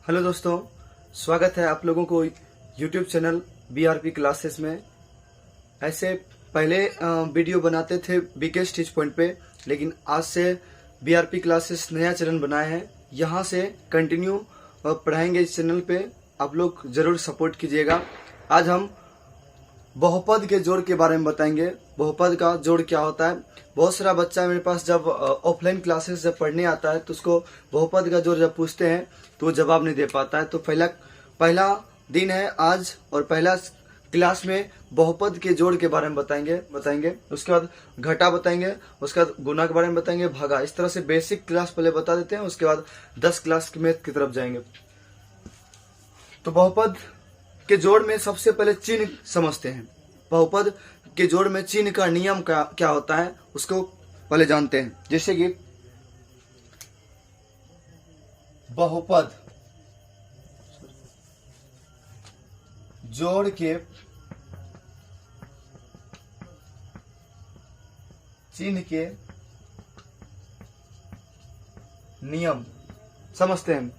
Hello दोस्तों, स्वागत है आप लोगों को यूट्यूब चैनल बीआरपी क्लासेस में। ऐसे पहले वीडियो बनाते थे बीके स्टिच पॉइंट पे, लेकिन आज से बीआरपी क्लासेस नया चैनल बनाए हैं। यहाँ से कंटिन्यू पढ़ाएंगे इस चैनल पे, आप लोग जरूर सपोर्ट कीजिएगा। आज हम बहुपद के जोड़ के बारे में बताएंगे। बहुपद का जोड़ क्या होता है। बहुत सारा बच्चा मेरे पास जब ऑफलाइन क्लासेस जब पढ़ने आता है तो उसको बहुपद का जोड़ जब पूछते हैं तो वो जवाब नहीं दे पाता है। तो पहला दिन है आज, और पहला क्लास में बहुपद के जोड़ के बारे में बताएंगे। उसके बाद घटा बताएंगे, उसके बाद गुना के बारे में बताएंगे, भागा। इस तरह से बेसिक क्लास पहले बता देते हैं, उसके बाद 10 क्लास की मैथ की तरफ जाएंगे। तो बहुपद के जोड़ में सबसे पहले चिन्ह समझते हैं। बहुपद के जोड़ में चिन्ह का नियम क्या होता है उसको पहले जानते हैं। जैसे कि बहुपद जोड़ के चिन्ह के नियम समझते हैं।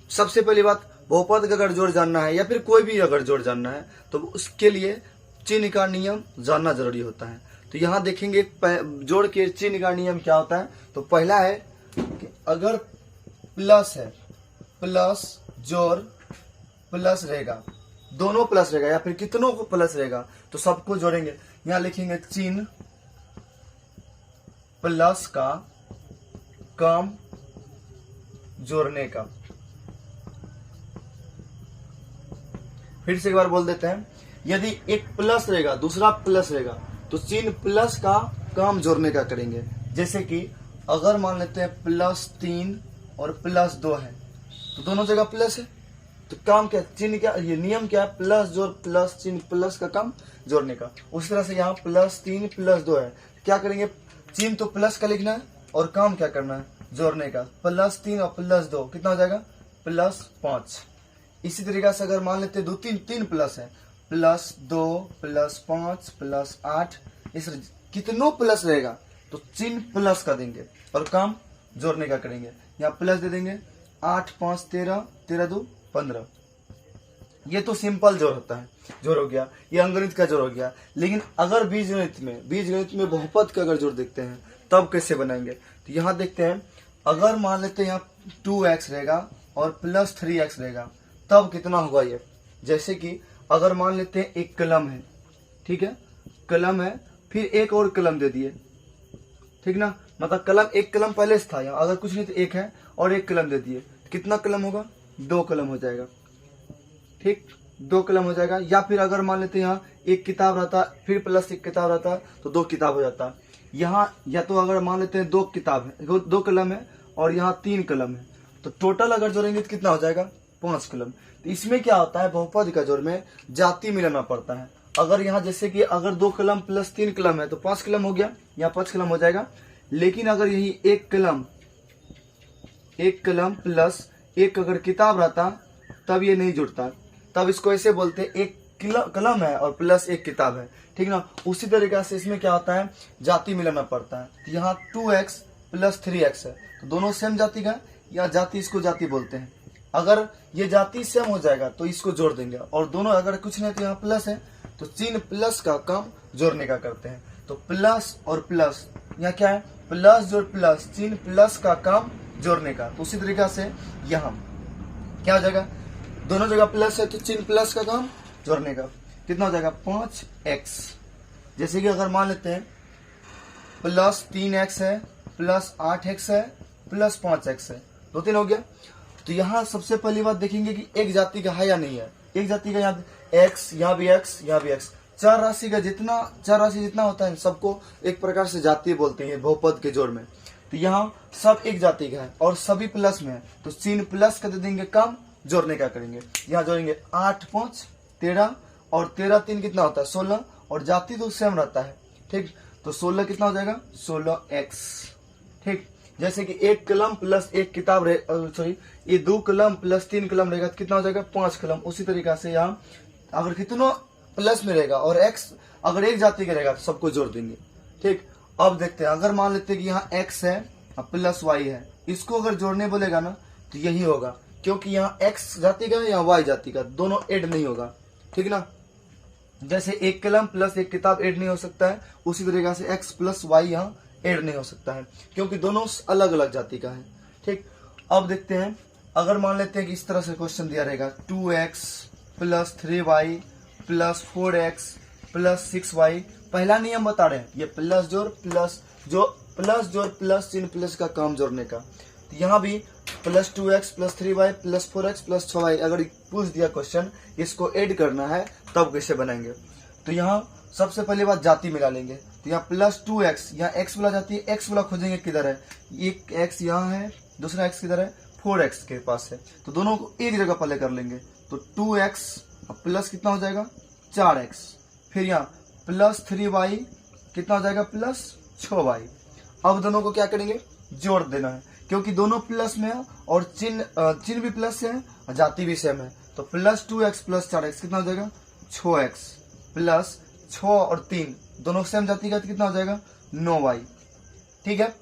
सबसे पहली बात, बहुपद का अगर जोड़ जानना है या फिर कोई भी अगर जोड़ जानना है तो उसके लिए चिन्ह का नियम जानना जरूरी होता है। तो यहाँ देखेंगे जोड़ के चिन्ह का नियम क्या होता है। तो पहला है कि अगर प्लस है, प्लस जोड़ प्लस रहेगा, दोनों प्लस रहेगा या फिर कितनों को प्लस रहेगा तो सबको जोड़ेंगे। यहाँ लिखेंगे चिन्ह प्लस का काम जोड़ने का। फिर से एक बार बोल देते हैं, यदि एक प्लस रहेगा दूसरा प्लस रहेगा तो चिन्ह प्लस का काम जोड़ने का करेंगे। जैसे कि अगर मान लेते हैं +3 और +2 है तो दोनों जगह प्लस है, तो काम क्या, चिन्ह क्या, ये नियम क्या है, प्लस जोड़ प्लस, चिन्ह प्लस का काम जोड़ने का। उसी तरह से यहाँ +3 +2 है, क्या करेंगे, चिन्ह तो प्लस का लिखना है और काम क्या करना है, जोड़ने का। +3 और +2 कितना हो जाएगा, +5। इसी तरीके से अगर मान लेते हैं तीन प्लस है, +2 +5 +8, इस कितनों प्लस रहेगा तो चिन्ह प्लस का देंगे और काम जोड़ने का करेंगे। यहाँ प्लस दे देंगे, 8 5 13, 13 2 15। ये तो सिंपल जोड़ होता है, जोड़ हो गया, ये अंकगणित का जोड़ हो गया। लेकिन अगर बीजगणित में बहुपद का अगर जोड़ देखते हैं तब कैसे बनाएंगे। तो यहाँ देखते हैं, अगर मान लेते हैं यहाँ 2x रहेगा और +3x रहेगा तब कितना होगा ये। जैसे कि अगर मान लेते हैं एक कलम है, ठीक है, कलम है, फिर एक और कलम दे दिए, ठीक ना, मतलब कलम, एक कलम पहले से था, यहाँ अगर कुछ नहीं तो एक है और एक कलम दे दिए, कितना कलम होगा, 2 कलम हो जाएगा, ठीक, 2 कलम हो जाएगा। या फिर अगर मान लेते हैं यहाँ एक किताब रहता फिर +1 किताब रहता तो 2 किताब हो जाता। यहाँ या तो अगर मान लेते हैं 2 किताब है, 2 कलम है और यहाँ 3 कलम है, तो टोटल अगर जोड़ेंगे तो कितना हो जाएगा, 5 कलम। तो इसमें क्या होता है, बहुपद का जोड़ में जाति मिलाना पड़ता है। अगर यहाँ जैसे कि अगर 2 कलम +3 कलम है तो 5 कलम हो गया, यहाँ 5 कलम हो जाएगा। लेकिन अगर यही एक कलम प्लस एक अगर किताब रहता तब ये नहीं जुड़ता, तब इसको ऐसे बोलते हैं, एक कलम है और +1 किताब है, ठीक ना। उसी तरीके से इसमें क्या होता है, जाति मिलाना पड़ता है। तो यहाँ 2x + 3x है तो दोनों सेम जाति का, या जाति, इसको जाति बोलते हैं। अगर ये जाति सेम हो जाएगा तो इसको जोड़ देंगे, और दोनों अगर कुछ नहीं तो यहाँ प्लस है तो चिन्ह प्लस का काम जोड़ने का करते हैं। तो प्लस और प्लस, यहाँ क्या है, प्लस जोड़ प्लस, चिन्ह प्लस का काम जोड़ने का। तो उसी तरीके से यहाँ क्या हो जाएगा, दोनों जगह प्लस है तो चिन्ह प्लस का काम जोड़ने का। कितना हो जाएगा, 5x। जैसे कि अगर मान लेते हैं +3x है, +8x है, +5x है, 2 3 हो गया। तो यहाँ सबसे पहली बात देखेंगे कि एक जाति का है या नहीं है। एक जाति का यहाँ x, यहाँ भी x, यहाँ भी x, चार राशि जितना होता है सबको एक प्रकार से जाति बोलते हैं बहुपद के जोड़ में। तो यहाँ सब एक जाति का है और सभी प्लस में है तो चिन्ह प्लस का दे देंगे, काम जोड़ने का करेंगे। यहाँ जोड़ेंगे 8 5 13 और 13 3 कितना होता है, 16, और जाति तो सेम रहता है, ठीक। तो 16 कितना हो जाएगा, 16x, ठीक। जैसे कि एक कलम +1 किताब ये 2 कलम +3 कलम रहेगा तो कितना हो जाएगा, 5 कलम। उसी तरीके से यहाँ अगर कितनों प्लस में रहेगा और x अगर एक जाति का रहेगा तो सबको जोड़ देंगे, ठीक। अब देखते हैं, अगर मान लेते हैं कि यहाँ x है +y है, इसको अगर जोड़ने बोलेगा ना तो यही होगा, क्योंकि यहाँ x जाति का है, यहाँ y जाति का, दोनों ऐड नहीं होगा, ठीक ना। जैसे एक कलम प्लस एक किताब ऐड नहीं हो सकता है, उसी तरीके से x प्लस y यहाँ ऐड नहीं हो सकता है, क्योंकि दोनों अलग अलग जाति का है, ठीक। अब देखते हैं, अगर मान लेते हैं कि इस तरह से क्वेश्चन दिया रहेगा 2x plus 3y plus 4x plus 6y, पहला नियम बता रहे हैं, ये प्लस जोड़ प्लस चिन्ह प्लस का काम जोड़ने का। तो यहाँ भी plus 2x plus 3y plus 4x plus 6y अगर पूछ दिया क्वेश्चन, इसको ऐड करना है तब कैसे बनाएंगे। तो यहाँ सबसे पहले बात जाति मिला लेंगे। तो यहाँ प्लस 2x, यहाँ x वाला जाति है, x वाला खोजेंगे किधर है, एक x यहाँ है, दूसरा x किधर है, 4x के पास है, तो दोनों को एक जगह पहले कर लेंगे। तो 2x प्लस कितना हो जाएगा 4x, फिर यहाँ प्लस 3y कितना हो जाएगा प्लस 6y। अब दोनों को क्या करेंगे, जोड़ देना है, क्योंकि दोनों प्लस में है और चिन्ह भी प्लस से है और जाति भी सेम है। तो प्लस 2x प्लस 4x कितना हो जाएगा 6x प्लस 6 और 3 दोनों सेम जाति का, तो कितना हो जाएगा 9y, ठीक है।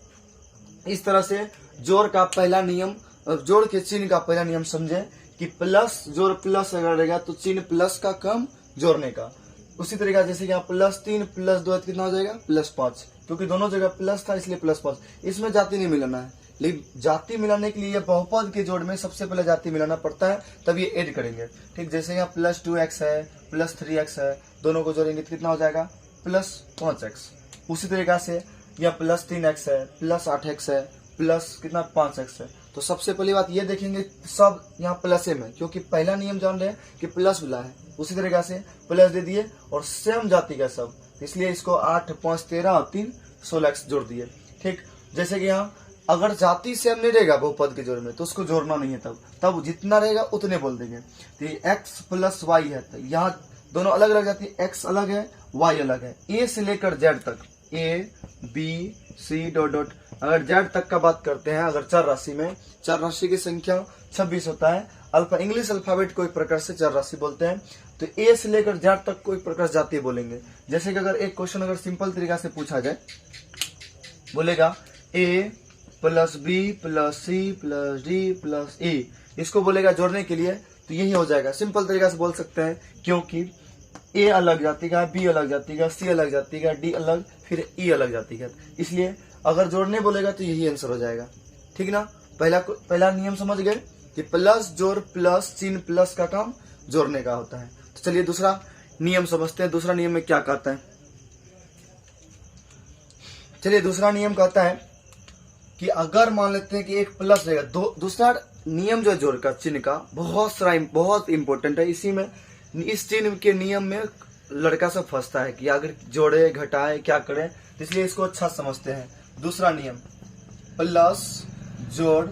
इस तरह से जोड़ का पहला नियम, जोड़ के चिन्ह का पहला नियम समझे कि प्लस जोड़ प्लस अगर रहेगा तो चिन्ह प्लस का कम जोड़ने का। उसी तरीका जैसे कि यहाँ प्लस 3 प्लस 2 कितना हो जाएगा प्लस 5, क्योंकि दोनों जगह प्लस था इसलिए प्लस 5। इसमें जाति नहीं मिलाना है, लेकिन जाति मिलाने के लिए बहुपद के जोड़ में सबसे पहले जाति मिलाना पड़ता है, तब ये ऐड करेंगे, ठीक। जैसे यहाँ प्लस 2x है प्लस 3x है, दोनों को जोड़ेंगे तो कितना हो जाएगा प्लस 5x। उसी तरीका से यहाँ प्लस 3x है प्लस 8x है प्लस कितना 5x है। तो सबसे पहली बात ये देखेंगे सब यहाँ प्लस में, क्योंकि पहला नियम जान रहे हैं कि प्लस मिला है। उसी तरीका से प्लस दे दिए और सेम जाति का सब, इसलिए इसको 8 5 13 और 3 16x जोड़ दिए, ठीक। जैसे कि यहाँ अगर जाति सेम नहीं रहेगा बहुपद के जोड़ में तो उसको जोड़ना नहीं है, तब जितना रहेगा उतने बोल देंगे। तो x प्लस y है, तो यहाँ दोनों अलग अलग जाति, x अलग है y अलग है, a से लेकर z तक, a b c dot dot. अगर z तक का बात करते हैं, अगर चार राशि में, चार राशि की संख्या 26 होता है, अल्फा इंग्लिश अल्फाबेट को एक प्रकार से चार राशि बोलते हैं, तो a से लेकर z तक को एक प्रकार जाति बोलेंगे। जैसे कि अगर एक क्वेश्चन अगर सिंपल तरीका से पूछा जाए, बोलेगा a plus b plus c plus d plus e, इसको बोलेगा जोड़ने के लिए, तो यही हो जाएगा। सिंपल तरीका से बोल सकते हैं, क्योंकि a अलग जाति का, b अलग जाति का, c अलग जाति का, d अलग, फिर e अलग जाति का, इसलिए अगर जोड़ने बोलेगा तो यही आंसर हो जाएगा, ठीक ना। पहला नियम समझ गए कि प्लस जोड़ प्लस चिन्ह प्लस का काम जोड़ने का होता है। तो चलिए दूसरा नियम समझते हैं, दूसरा नियम में क्या कहता है। चलिए दूसरा नियम कहता है कि अगर मान लेते हैं कि एक प्लस रहेगा, दूसरा नियम जो है जोड़ का चिन्ह का बहुत इंपॉर्टेंट है। इसी में इस चिन्ह के नियम में लड़का सब फंसता है कि अगर जोड़े घटाए क्या करे, इसलिए इसको अच्छा समझते हैं। दूसरा नियम प्लस जोड़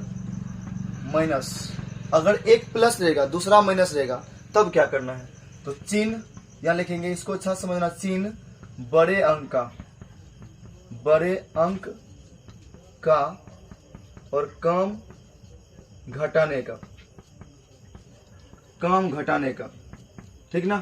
माइनस, अगर एक प्लस रहेगा दूसरा माइनस रहेगा तब क्या करना है, तो चिन्ह यहाँ लिखेंगे, इसको अच्छा समझना, चिन्ह बड़े अंक का और काम घटाने का, ठीक ना।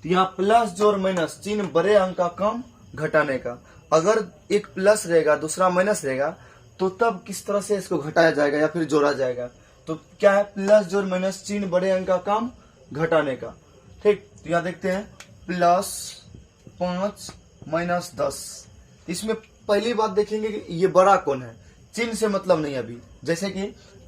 तो यहाँ प्लस जोड़ माइनस, चिन्ह बड़े अंक का काम घटाने का। अगर एक प्लस रहेगा दूसरा माइनस रहेगा तो तब किस तरह से इसको घटाया जाएगा या फिर जोड़ा जाएगा, तो क्या है प्लस जोड़ माइनस चिन्ह बड़े अंक का काम घटाने का, ठीक। तो यहाँ देखते हैं प्लस 5 माइनस 10, इसमें पहली बात देखेंगे कि ये बड़ा कौन है, चिन्ह से मतलब नहीं अभी। जैसे कि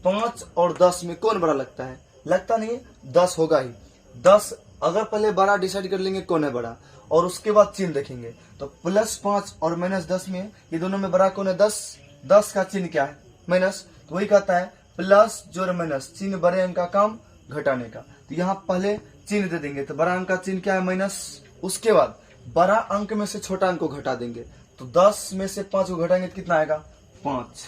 5 और 10 में कौन बड़ा लगता है, लगता नहीं है, 10 होगा ही। 10 अगर पहले बड़ा डिसाइड कर लेंगे कौन है बड़ा, और उसके बाद चिन्ह देखेंगे, तो प्लस 5 और माइनस 10 में ये दोनों में बड़ा कौन है, 10 का चिन्ह क्या है माइनस, तो वही कहता है प्लस जोड़ माइनस चिन्ह बड़े अंक का काम घटाने का। तो यहाँ पहले चिन्ह दे देंगे, तो बड़ा अंक का चिन्ह क्या है माइनस, उसके बाद बड़ा अंक में से छोटा अंक को घटा देंगे, तो 10 में से 5 को घटाएंगे तो कितना आएगा 5,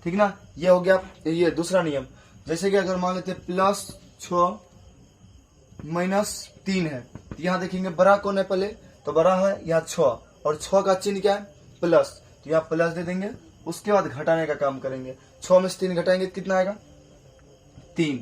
ठीक ना। ये हो गया ये दूसरा नियम। जैसे कि अगर मान लेते प्लस 6 माइनस 3 है, तो यहाँ देखेंगे बड़ा कौन है पहले, तो बड़ा है यहाँ 6, और 6 का चिन्ह क्या है प्लस, तो यहाँ प्लस दे देंगे, उसके बाद घटाने का काम करेंगे, 6 में से 3 घटाएंगे तो कितना आएगा 3,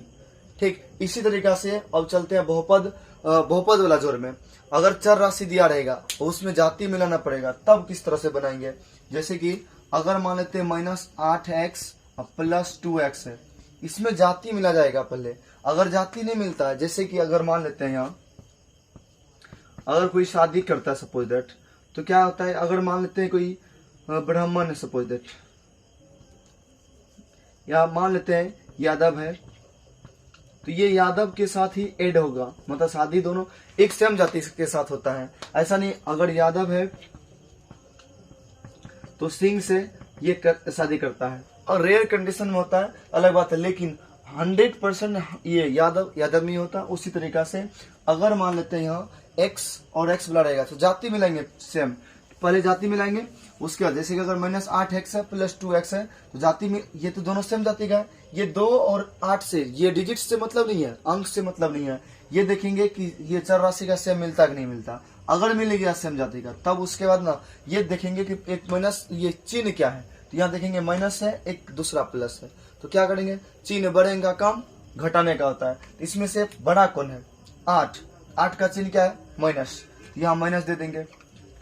ठीक। इसी तरीका से अब चलते हैं बहुपद वाला जोड़ में। अगर चर राशि दिया रहेगा उसमें जाति मिलाना पड़ेगा, तब किस तरह से बनाएंगे। जैसे कि अगर मान लेते हैं -8x प्लस 2x है, इसमें जाति मिला जाएगा पहले। अगर जाति नहीं मिलता है, जैसे कि अगर मान लेते हैं यहाँ अगर कोई शादी करता है सपोज दैट, तो क्या होता है, अगर मान लेते हैं कोई ब्राह्मण है सपोज दैट, या मान लेते हैं यादव है, तो ये यादव के साथ ही ऐड होगा, मतलब शादी दोनों एक सेम जाति के साथ होता है। ऐसा नहीं अगर यादव है तो सिंह से ये शादी करता है, और रेयर कंडीशन में होता है अलग बात है, लेकिन 100% ये यादव में होता है। उसी तरीका से अगर मान लेते हैं यहाँ x और x वाला रहेगा तो जाति मिलाएंगे सेम, पहले जाति मिलाएंगे, उसके बाद जैसे कि अगर -8x है प्लस 2x है तो जाति में ये तो दोनों सेम जाति का है। ये 2 और 8 से, ये डिजिट से मतलब नहीं है, अंक से मतलब नहीं है, ये देखेंगे कि ये चर राशि का सेम मिलता कि नहीं मिलता। अगर मिल गया सेम जाति का तब उसके बाद ना ये देखेंगे कि एक माइनस, ये चिन्ह क्या है, तो यहाँ देखेंगे माइनस है, एक दूसरा प्लस है, तो क्या करेंगे, चिन्ह बढ़ेगा का काम घटाने का होता है। इसमें से बड़ा कौन है, 8 का चिन्ह क्या है, माइनस, यहाँ माइनस दे देंगे,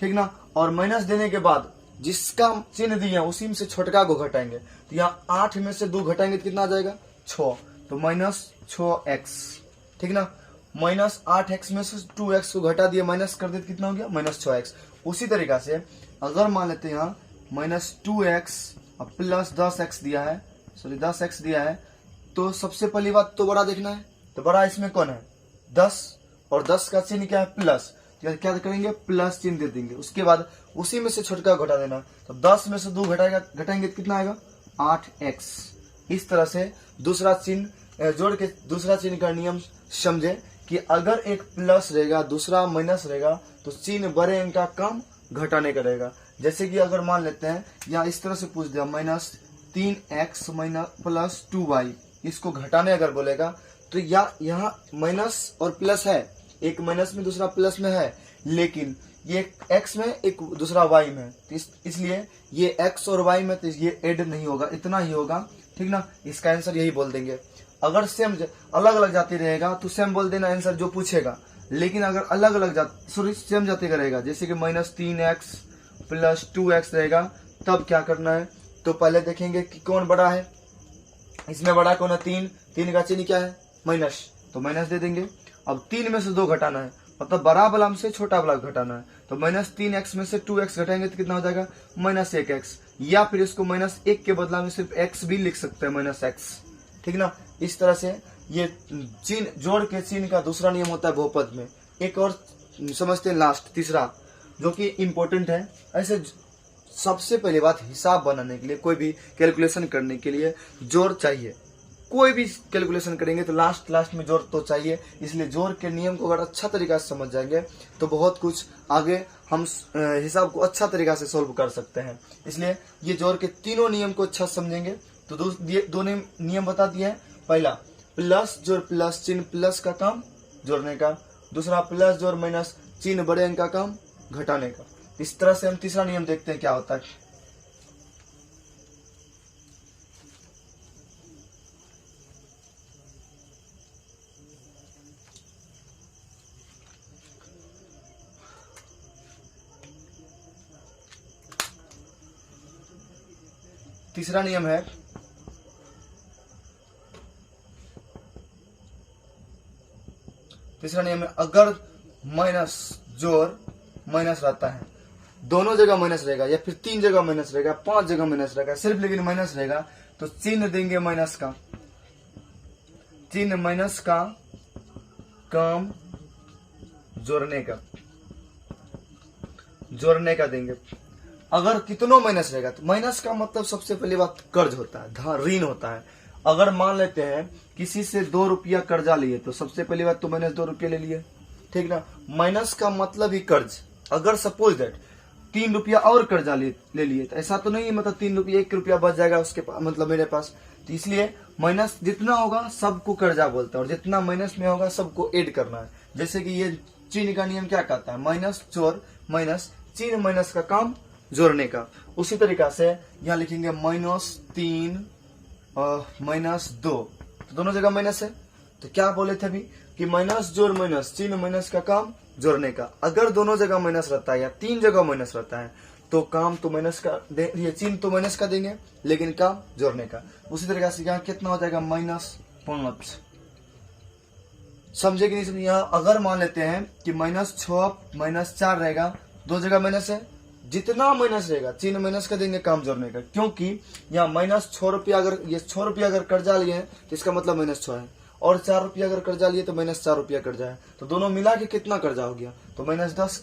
ठीक ना। और माइनस देने के बाद जिसका चिन्ह दिए उसी में से छोटका को घटाएंगे, तो यहाँ 8 में से 2 घटाएंगे तो कितना आ जाएगा, 6, तो -6x, ठीक ना। -8x में से 2x को घटा दिया, माइनस कर देते कितना हो गया, -6x। उसी तरीका से अगर मान लेते हैं यहाँ -2x और प्लस 10x दिया है, सॉरी 10x दिया है, तो सबसे पहली बात तो बड़ा देखना है, तो बड़ा इसमें कौन है, 10, और 10 का चिन्ह क्या है, प्लस, तो क्या करेंगे, प्लस चिन्ह दे देंगे। उसके बाद उसी में से छोटका घटा देना, तो 10 में से 2 घटाएंगे तो कितना आएगा, 8x। इस तरह से दूसरा चिन्ह जोड़ के दूसरा चिन्ह का नियम समझे कि अगर एक प्लस रहेगा दूसरा माइनस रहेगा तो चिन्ह बड़े अंक का कम घटाने का रहेगा। जैसे कि अगर मान लेते हैं यहाँ इस तरह से पूछ दिया, -3x प्लस 2y, इसको घटाने अगर बोलेगा तो यहाँ माइनस और प्लस है, एक माइनस में दूसरा प्लस में है, लेकिन ये x में एक दूसरा y में, तो इसलिए ये x और y में तो ये ऐड नहीं होगा, इतना ही होगा, ठीक ना। इसका आंसर यही बोल देंगे। अगर सेम अलग अलग जाति रहेगा तो सेम बोल देना आंसर जो पूछेगा, लेकिन अगर अलग अलग जाति सेम जाति का रहेगा, जैसे कि -3x प्लस 2x रहेगा, तब क्या करना है, तो पहले देखेंगे कि कौन बड़ा है, इसमें बड़ा कौन है, 3 का चिन्ह क्या है, माइनस, तो माइनस दे देंगे। अब 3 में से 2 घटाना है, मतलब बड़ा वाला में से छोटा वाला घटाना है, तो -3x में से 2x घटाएंगे तो कितना हो जाएगा, -1x, या फिर इसको -1 के बदला में सिर्फ x भी लिख सकते हैं, -x, ठीक ना। इस तरह से ये चिन्ह जोड़ के चिन्ह का दूसरा नियम होता है बहुपद में। एक और समझते हैं लास्ट, तीसरा, जो कि इम्पोर्टेंट है। ऐसे सबसे पहली बात, हिसाब बनाने के लिए, कोई भी कैलकुलेशन करने के लिए जोड़ चाहिए। कोई भी कैलकुलेशन करेंगे तो लास्ट में जोड़ तो चाहिए, इसलिए जोड़ के नियम को अगर अच्छा तरीका से समझ जाएंगे तो बहुत कुछ आगे हम हिसाब को अच्छा तरीका से सोल्व कर सकते हैं। इसलिए ये जोड़ के तीनों नियम को अच्छा समझेंगे तो दो नियम बता दिए हैं। पहला, प्लस जोड़ प्लस चिन्ह प्लस का काम जोड़ने का, दूसरा प्लस जोड़ माइनस चिन्ह बड़े अंक का काम घटाने का। इस तरह से हम तीसरा नियम देखते हैं क्या होता है। तीसरा नियम है, अगर माइनस जोड़ माइनस रहता है, दोनों जगह माइनस रहेगा या फिर 3 जगह माइनस रहेगा, 5 जगह माइनस रहेगा, सिर्फ लेकिन माइनस रहेगा, तो चिन्ह देंगे माइनस का, चिन्ह माइनस का काम जोड़ने का देंगे। अगर कितनों माइनस रहेगा तो माइनस का मतलब सबसे पहली बात कर्ज होता है, ऋण होता है। अगर मान लेते हैं किसी से 2 रुपया कर्जा लिए तो सबसे पहली बात तो -2 रुपया ले लिए, ठीक ना। माइनस का मतलब ही कर्ज। अगर सपोज दैट 3 रुपया और कर्जा ले लिए तो ऐसा तो नहीं है मतलब 3 रुपया 1 रुपया बच जाएगा उसके पास, मतलब मेरे पास। तो इसलिए माइनस जितना होगा सबको कर्जा बोलता है और जितना माइनस में होगा सबको ऐड करना है। जैसे कि ये चिन्ह का नियम क्या कहता है, माइनस जोड़ माइनस, चिन्ह माइनस का काम जोड़ने का। उसी तरीका से यहाँ लिखेंगे -3 और -2, तो दोनों जगह माइनस है, तो क्या बोले थे अभी कि माइनस जोड़ माइनस चिन्ह माइनस का काम जोड़ने का। अगर दोनों जगह माइनस रहता है या 3 जगह माइनस रहता है तो काम तो माइनस का ये चिन्ह तो माइनस का देंगे, लेकिन काम जोड़ने का। उसी तरीके से यहाँ कितना हो जाएगा -5। समझे कि नहीं समझे? यहाँ अगर मान लेते हैं कि -6 -4 रहेगा, दो जगह माइनस है, जितना माइनस रहेगा चिन्ह माइनस का देंगे, काम जोड़ने का। क्योंकि यहाँ -6 रुपया, अगर ये 6 रुपया अगर कर्जा लिए हैं तो इसका मतलब -6 है, और 4 रुपया अगर कर्जा लिए तो -4 रुपया कर्जा है, तो दोनों मिला के कितना कर्जा हो गया? तो -10,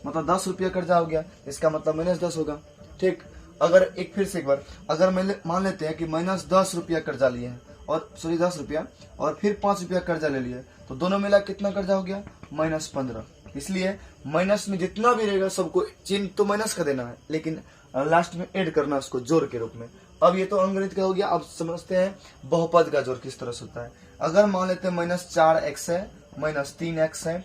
मतलब 10 रुपया कर्जा हो गया, इसका मतलब -10 होगा। ठीक, अगर फिर से एक बार अगर मान लेते हैं कि -10 रुपया कर्जा लिए हैं, और 10 रुपया और फिर 5 रुपया कर्जा ले लिए, तो दोनों मिला कितना कर्जा हो गया? -15। इसलिए माइनस में जितना भी रहेगा सबको चिन्ह तो माइनस का देना है, लेकिन लास्ट में ऐड करना उसको जोड़ के रूप में। अब ये तो अंकगणित का हो गया। अब समझते हैं बहुपद का जोड़ किस तरह से होता है। अगर मान लेते हैं -4x है, -3x है,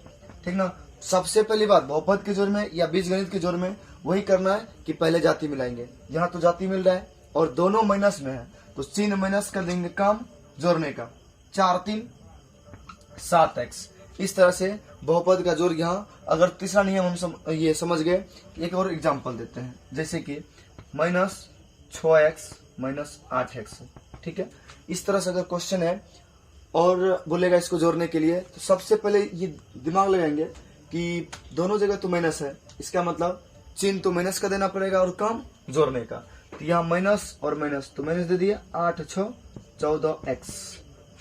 ठीक ना। सबसे पहली बात बहुपद के जोड़ में या बीजगणित के जोड़ में वही करना है कि पहले जाति मिलाएंगे। यहाँ तो जाति मिल रहा है और दोनों माइनस में है, तो चिन्ह माइनस कर देंगे, काम जोड़ने का। 4 3 7x। इस तरह से बहुपद का जोड़। यहाँ अगर तीसरा नियम हम ये समझ गए, एक और एग्जांपल देते हैं, जैसे कि -6x -8x, ठीक है। इस तरह से अगर क्वेश्चन है और बोलेगा इसको जोड़ने के लिए, तो सबसे पहले ये दिमाग लगाएंगे कि दोनों जगह तो माइनस है, इसका मतलब चिन्ह तो माइनस का देना पड़ेगा और काम जोड़ने का। तो यहाँ माइनस और माइनस तो माइनस दे दिया, 8 6 14x,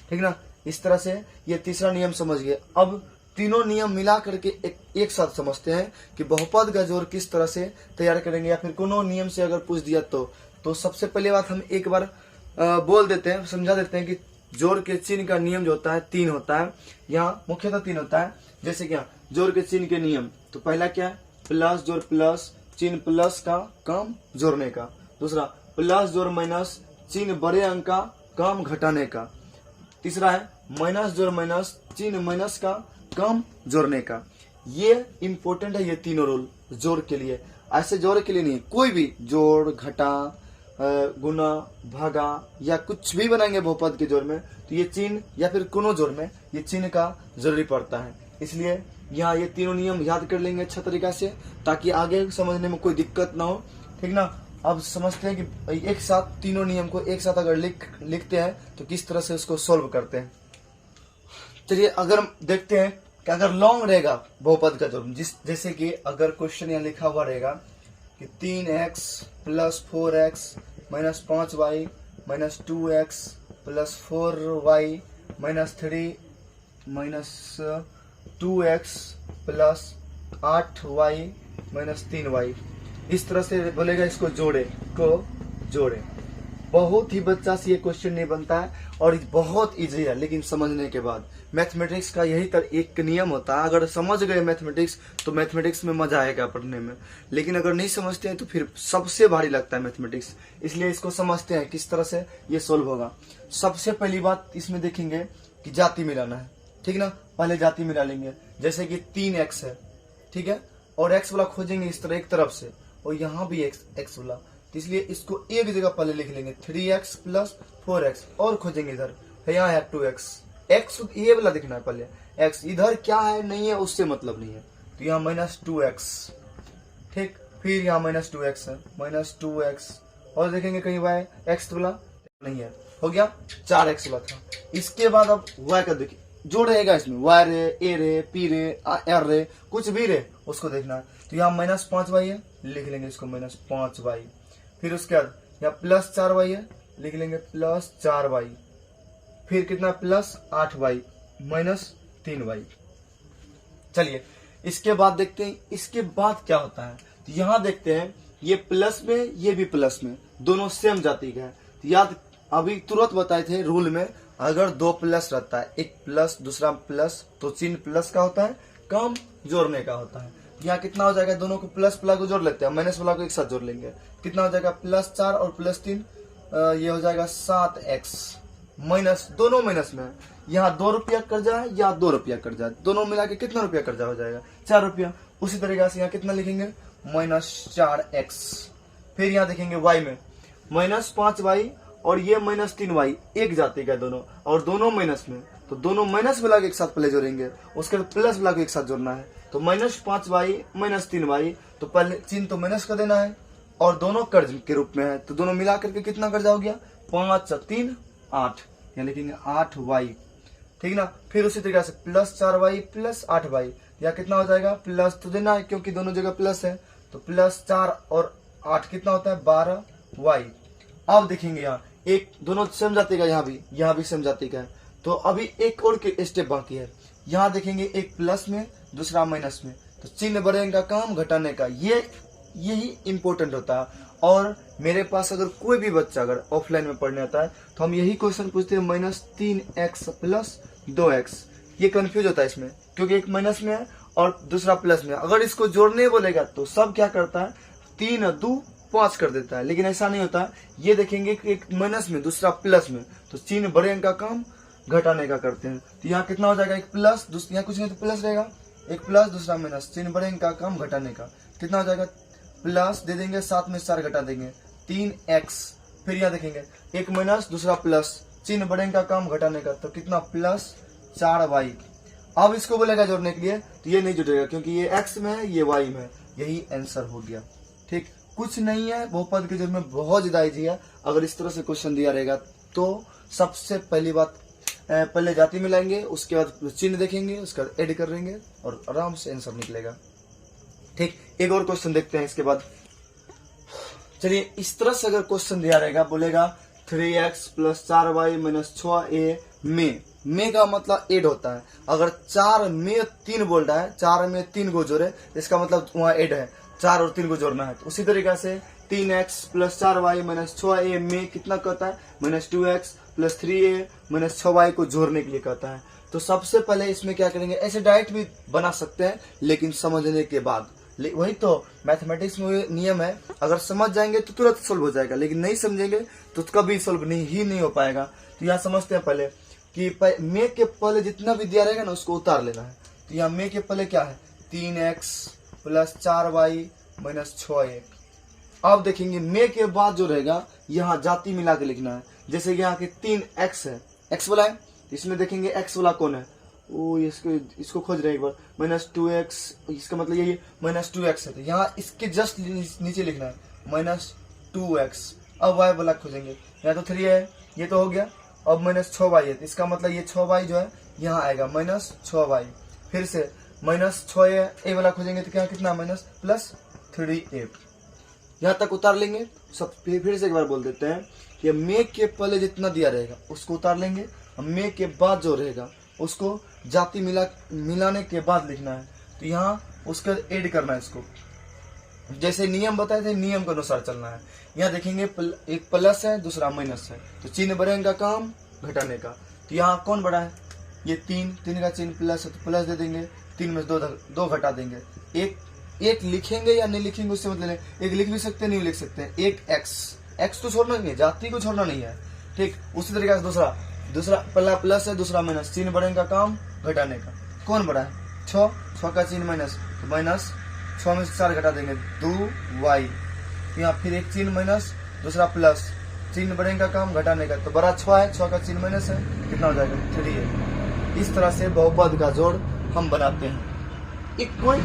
ठीक ना। इस तरह से ये तीसरा नियम समझ गए। अब तीनों नियम मिला करके एक साथ समझते हैं कि बहुपद का जोड़ किस तरह से तैयार करेंगे, या फिर कोनो नियम से अगर पूछ दिया तो सबसे पहले बात हम एक बार बोल देते हैं, समझा देते हैं कि जोड़ के चिन्ह का नियम जो होता है 3 होता है। यहाँ मुख्यतः 3 होता है। जैसे कि यहाँ जोड़ के चिन्ह के नियम, तो पहला क्या है? प्लस जोड़ प्लस, चिन्ह प्लस का, काम जोड़ने का। दूसरा प्लस जोड़ माइनस, चिन्ह बड़े अंक का, काम घटाने का। तीसरा है माइनस जोड़ माइनस, चिन्ह माइनस का, काम जोड़ने का। ये इंपॉर्टेंट है, ये तीनों रूल जोड़ के लिए। ऐसे जोड़ के लिए नहीं, कोई भी जोड़, घटा, गुना, भागा या कुछ भी बनाएंगे बहुपद के जोड़ में, तो ये चिन्ह या फिर कोनो जोड़ में ये चिन्ह का जरूरी पड़ता है। इसलिए यहाँ ये तीनों नियम याद कर लेंगे अच्छा तरीका से, ताकि आगे समझने में कोई दिक्कत ना हो, ठीक ना। अब समझते हैं कि एक साथ तीनों नियम को एक साथ अगर लिखते हैं तो किस तरह से उसको सोल्व करते हैं। चलिए अगर देखते हैं कि अगर लॉन्ग रहेगा बहुपद का जोड़, जैसे कि अगर क्वेश्चन यहाँ लिखा हुआ रहेगा कि 3x + 4x - 5y - 2x + 4y - 3 - 2x + 8y - 3y। इस तरह से बोलेगा इसको जोड़े। बहुत ही बच्चा से ये क्वेश्चन नहीं बनता है और बहुत इजी है, लेकिन समझने के बाद। मैथमेटिक्स का यही एक नियम होता है, अगर समझ गए मैथमेटिक्स तो मैथमेटिक्स में मजा आएगा पढ़ने में, लेकिन अगर नहीं समझते हैं तो फिर सबसे भारी लगता है मैथमेटिक्स। इसलिए इसको समझते हैं किस तरह से ये सोल्व होगा। सबसे पहली बात इसमें देखेंगे कि जाति मिलाना है, ठीक ना। पहले जाति मिला लेंगे, जैसे कि 3x है, ठीक है, और x वाला खोजेंगे इस तरह एक तरफ से, और यहाँ भी x वाला, तो इसलिए इसको एक जगह पहले लिख लेंगे 3x + 4x, और खोजेंगे इधर, यहाँ है 2x, x ये वाला दिखना है पहले, x इधर क्या है नहीं है उससे मतलब नहीं है, तो यहाँ -2x, ठीक। फिर यहाँ -2x है, -2x, और देखेंगे कहीं y x वाला नहीं है, हो गया 4x वाला था। इसके बाद अब y का देखिए जो रहेगा इसमें, y रे, a रे, p रे, r रे, कुछ भी रे उसको देखना है। तो यहाँ -5y है, लिख लेंगे इसको -5y। फिर उसके बाद यहाँ +4y है, लिख लेंगे +4y। फिर कितना +8y - 3y। चलिए इसके बाद देखते हैं इसके बाद क्या होता है। तो यहाँ देखते हैं ये प्लस में, ये भी प्लस में, दोनों सेम जाति का है। तो याद अभी तुरंत बताए थे रूल में, अगर 2 प्लस रहता है, एक प्लस दूसरा प्लस, तो चिन्ह प्लस का होता है, काम जोड़ने का होता है। यहाँ कितना हो जाएगा, दोनों को प्लस वाला को जोड़ लेते हैं, माइनस वाला को एक साथ जोड़ लेंगे, कितना हो जाएगा +4 और +3, ये हो जाएगा 7x माइनस, दोनों माइनस में है। यहाँ 2 रुपया कर्जा है या 2 रुपया कर्जा है, दोनों मिला के कितना रुपया कर्जा हो जाएगा, 4 रुपया। उसी तरीके से यहाँ कितना लिखेंगे -4x। फिर यहाँ देखेंगे y में -5y और ये -3y, एक जाति का दोनों, और दोनों माइनस में, तो दोनों माइनस वाला को एक साथ पहले जोड़ेंगे, उसके बाद प्लस वाला को एक साथ जोड़ना है। तो -5y - 3y, तो पहले चिन्ह तो माइनस का देना है, और दोनों कर्ज के रूप में है, तो दोनों मिला करके कितना कर्जा हो गया, 5 और 3 8, यहाँ लिखेंगे 8y, ठीक ना। फिर उसी तरीके से प्लस 4y प्लस 8y, या कितना हो जाएगा, प्लस तो देना है क्योंकि दोनों जगह प्लस है, तो प्लस 4 और 8 कितना होता है 12y। अब देखेंगे यहाँ एक दोनों सेम जाति का, यहाँ भी सेम जाति का है, तो अभी एक और स्टेप बाकी है। यहाँ देखेंगे एक प्लस में दूसरा माइनस में, तो चिन्ह बढ़ेगा का काम घटाने का, यही इंपॉर्टेंट होता है। और मेरे पास अगर कोई भी बच्चा अगर ऑफलाइन में पढ़ने आता है तो हम यही क्वेश्चन पूछते हैं, -3x प्लस 2x। ये कंफ्यूज होता है इसमें क्योंकि एक माइनस में है और दूसरा प्लस में। अगर इसको जोड़ने बोलेगा तो सब क्या करता है, 3 और 2 5 कर देता है, लेकिन ऐसा नहीं होता। ये देखेंगे कि एक माइनस में दूसरा प्लस में, तो चिन्ह बढ़ेगा का काम घटाने का करते हैं। तो यहाँ कितना हो जाएगा, एक प्लस, यहाँ कुछ नहीं तो प्लस रहेगा, एक प्लस दूसरा माइनस, चिन्ह बढ़ेगा का काम घटाने का कितना हो जाएगा, प्लस दे देंगे, साथ में 4 घटा देंगे 3x। फिर यहाँ देखेंगे एक माइनस दूसरा प्लस, चिन्ह बढ़ेगा का काम घटाने का, तो कितना प्लस 4y। अब इसको बोलेगा जोड़ने के लिए तो ये नहीं जुड़ेगा क्योंकि ये x में है ये y में है, यही आंसर हो गया। ठीक, कुछ नहीं है, बहुपद के जोड़ में बहुत ज्यादा इजी है। अगर इस तरह से क्वेश्चन दिया रहेगा तो सबसे पहली बात पहले जाति मिलाएंगे, उसके बाद चिन्ह देखेंगे, उसका ऐड कर देंगे और आराम से आंसर निकलेगा। ठीक, एक और क्वेश्चन देखते हैं इसके बाद। चलिए, इस तरह से अगर क्वेश्चन दिया रहेगा, बोलेगा 3x plus 4y minus 6a में का मतलब ऐड होता है। अगर 4 में 3 बोल रहा है, 4 में 3 को जोड़े, इसका मतलब वहां ऐड है, 4 और 3 को जोड़ना है। तो उसी तरीके से 3x plus 4y minus 6a में कितना कहता है, -2x plus 3a minus 6y को जोड़ने के लिए कहता है। तो सबसे पहले इसमें क्या करेंगे, ऐसे डायरेक्ट भी बना सकते हैं लेकिन समझने के बाद। वही तो मैथमेटिक्स में नियम है, अगर समझ जाएंगे तो तुरंत सोल्व हो जाएगा, लेकिन नहीं समझेंगे तो कभी सोल्व नहीं हो पाएगा। तो यहाँ समझते हैं पहले कि में के पहले जितना भी दिया रहेगा ना उसको उतार लेना है। तो यहाँ में के पहले क्या है, 3x plus 4y minus 6a। अब देखेंगे में के बाद जो रहेगा यहाँ जाति मिला के लिखना है। जैसे कि यहाँ के 3x है, x वाला है, इसमें देखेंगे x वाला कौन है, वो इसको खोज रहे हैं एक बार, -2x, इसका मतलब यही -2x है। तो यहाँ इसके जस्ट नीचे लिखना है -2x। अब y वाला खोजेंगे, यहाँ तो 3 है, ये तो हो गया। अब -6y है, इसका मतलब ये 6y जो है यहाँ आएगा -6y। फिर से -6a वाला खोजेंगे तो क्या कितना, +3a। यहाँ तक उतार लेंगे सब। फिर से एक बार बोल देते हैं कि में के पहले जितना दिया रहेगा उसको उतार लेंगे, में के बाद जो रहेगा उसको जाति मिलाने के बाद लिखना है। तो यहाँ उसका ऐड करना है, इसको जैसे नियम बताए थे नियम के अनुसार चलना है। यहाँ देखेंगे एक प्लस है दूसरा माइनस है, तो चिन्ह बढ़ेगा काम घटाने का। तो यहाँ कौन बड़ा है, ये 3 का चिन्ह प्लस है तो प्लस दे देंगे, 3 में 2 घटा देंगे। एक लिखेंगे या नहीं लिखेंगे उससे मतलब नहीं, एक लिख भी सकते नहीं लिख सकते हैं। एक x तो छोड़ना नहीं है, जाति को छोड़ना नहीं है। ठीक, उसी तरीके से दूसरा पहला प्लस है दूसरा माइनस, चिन्ह बढ़ेगा काम घटाने का। कौन बड़ा है, 6 का चिन्ह माइनस, तो -6 में से 4 घटा देंगे 2y। यहाँ फिर एक चिन्ह माइनस दूसरा प्लस, चिन्ह बढ़ेगा काम घटाने का, तो बड़ा 6 है, 6 का चिन्ह माइनस है, कितना हो जाएगा 3 है। इस तरह से बहुपद का जोड़ हम बनाते हैं। कोई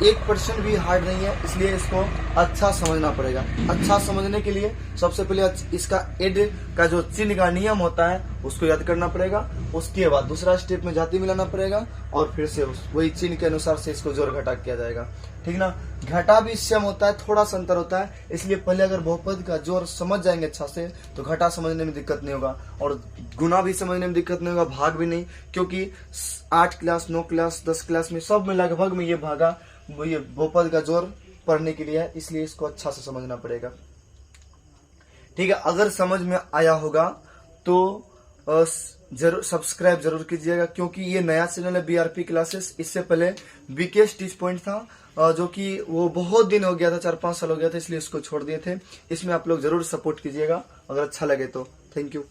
1% भी हार्ड नहीं है, इसलिए इसको अच्छा समझना पड़ेगा। अच्छा समझने के लिए सबसे पहले इसका ऐड का जो चिन्ह का नियम होता है उसको याद करना पड़ेगा। उसके बाद दूसरा स्टेप में जाति मिलाना पड़ेगा और फिर से वही चिन्ह के अनुसार से इसको जोड़ घटा किया जाएगा। ठीक ना, घटा भी सेम होता है, थोड़ा सा अंतर होता है। इसलिए पहले अगर बहुपद का जोड़ समझ जाएंगे अच्छा से तो घटा समझने में दिक्कत नहीं होगा और गुना भी समझने में दिक्कत नहीं होगा, भाग भी नहीं, क्योंकि 8 क्लास 9 क्लास 10 क्लास में सब में लगभग में ये भागा ये बहुपद का जोड़ पढ़ने के लिए है, इसलिए इसको अच्छा से समझना पड़ेगा। ठीक है, अगर समझ में आया होगा तो जरूर सब्सक्राइब जरूर कीजिएगा, क्योंकि ये नया चैनल है BRP क्लासेस। इससे पहले BK टीच पॉइंट था जो कि वो बहुत दिन हो गया था, 4-5 साल हो गया था, इसलिए इसको छोड़ दिए थे। इसमें आप लोग जरूर सपोर्ट कीजिएगा अगर अच्छा लगे तो। Thank you.